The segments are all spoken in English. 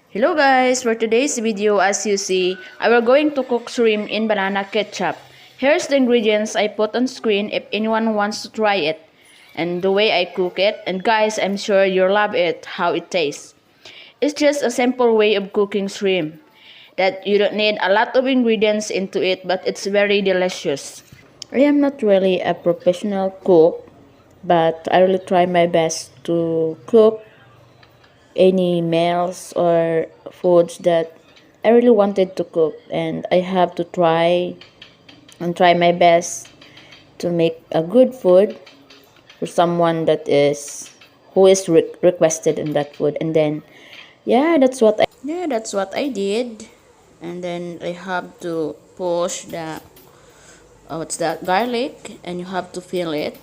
Hello guys, for today's video, as you see, I will going to cook shrimp in banana ketchup. Here's the ingredients I put on screen if anyone wants to try it and the way I cook it. And guys, I'm sure you'll love it, how it tastes. It's just a simple way of cooking shrimp that you don't need a lot of ingredients into it, but it's very delicious. I am not really a professional cook, but I really try my best to cook any meals or foods that I really wanted to cook, and I have to try my best to make a good food for someone that is who is requested in that food. And then that's what I did. And then I have to push the what's that, garlic, and you have to feel it,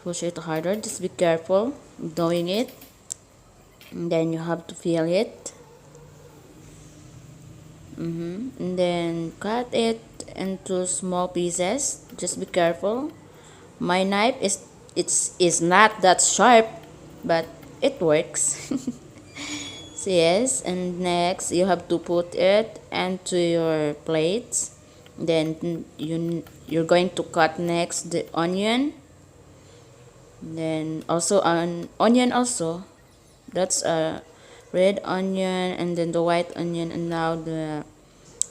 push it harder, just be careful doing it. And then you have to feel it. And then cut it into small pieces, just be careful. My knife is not that sharp, but it works. So yes, and next you have to put it into your plates. Then you're going to cut next the onion. Then also an onion also, that's a red onion, and then the white onion, and now the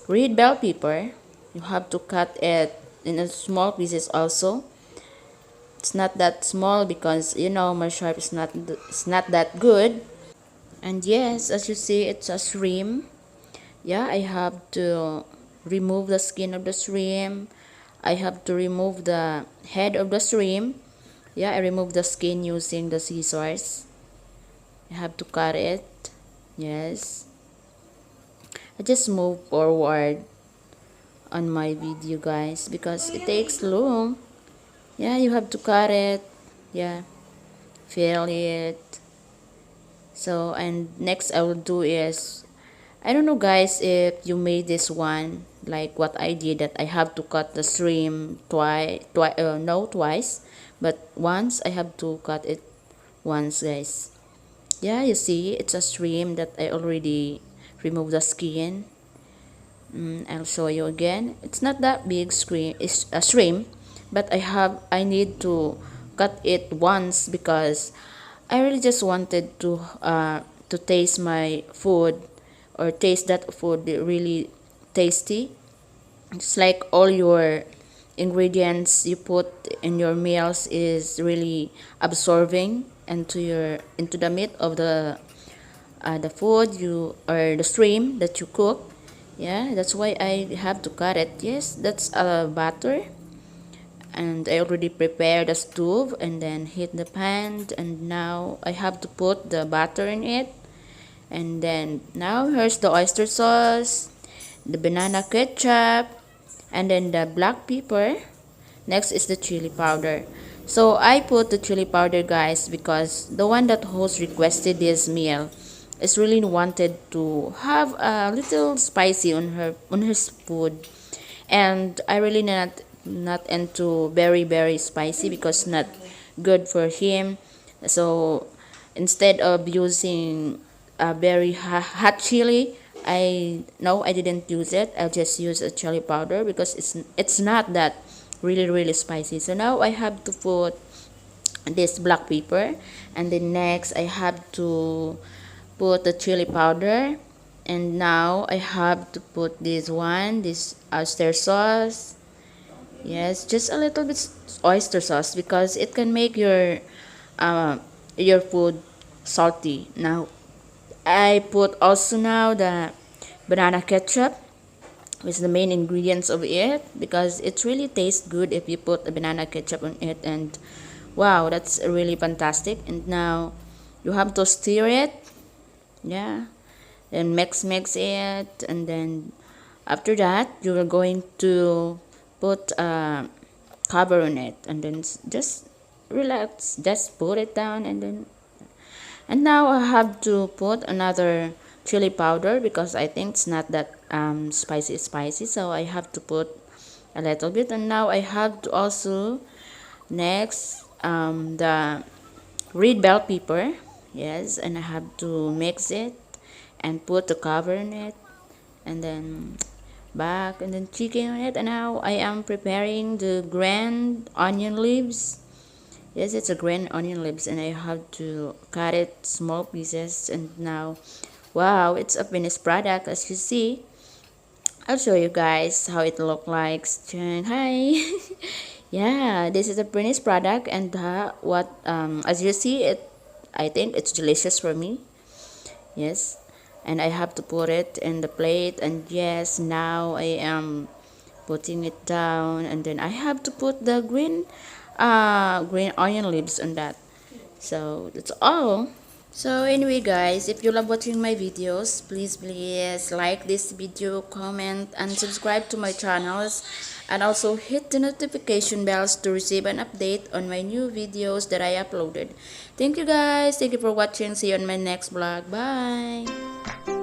red bell pepper. You have to cut it in a small pieces also. It's not that small because my sharp is not that good. And yes, as you see, it's a shrimp. Yeah, I have to remove the skin of the shrimp. I have to remove the head of the shrimp. Yeah, I remove the skin using the scissors. I have to cut it. Yes, I just move forward on my video, guys, because it takes long. Yeah, you have to cut it. Yeah, feel it. So, and next I will do is, I don't know guys if you made this one like what I did, that I have to cut the shrimp twice, but once I have to cut it once, guys. Yeah, you see, it's a shrimp that I already removed the skin. I'll show you again. It's not that big shrimp, it's a shrimp, but I need to cut it once because I really just wanted to taste my food, or taste that food really tasty. It's like all your ingredients you put in your meals is really absorbing into the meat of the food you, or the shrimp that you cook. Yeah, that's why I have to cut it. Yes, that's a butter, and I already prepared the stove and then heat the pan, and now I have to put the butter in it. And then now here's the oyster sauce, the banana ketchup, and then the black pepper. Next is the chili powder. So I put the chili powder, guys, because the one that host requested this meal is really wanted to have a little spicy on her food, and I really not into very spicy because not good for him. So instead of using a very hot chili, I didn't use it. I'll just use a chili powder because it's not that really spicy. So now I have to put this black pepper, and then next I have to put the chili powder, and now I have to put this oyster sauce. Yes, just a little bit oyster sauce because it can make your food salty. Now I put also now the banana ketchup, which is the main ingredients of it, because it really tastes good if you put a banana ketchup on it, and wow, that's really fantastic. And now you have to stir it. Yeah, then mix it, and then after that you are going to put a cover on it, and then just relax, just put it down. And now I have to put another chili powder because I think it's not that spicy, so I have to put a little bit. And now I have to also next the red bell pepper. Yes, and I have to mix it, and put the cover in it, and then back, and then chicken on it. And now I am preparing the grand onion leaves. Yes, it's a grand onion leaves, and I have to cut it small pieces. And now, wow, it's a finished product. As you see, I'll show you guys how it look like. Hi. Yeah, this is a finished product, and what as you see it, I think it's delicious for me. Yes, and I have to put it in the plate, and yes, now I am putting it down, and then I have to put the green onion leaves on that. So that's all. So anyway guys, if you love watching my videos, please like this video, comment, and subscribe to my channels, and also hit the notification bells to receive an update on my new videos that I uploaded. Thank you guys, thank you for watching. See you on my next vlog. Bye.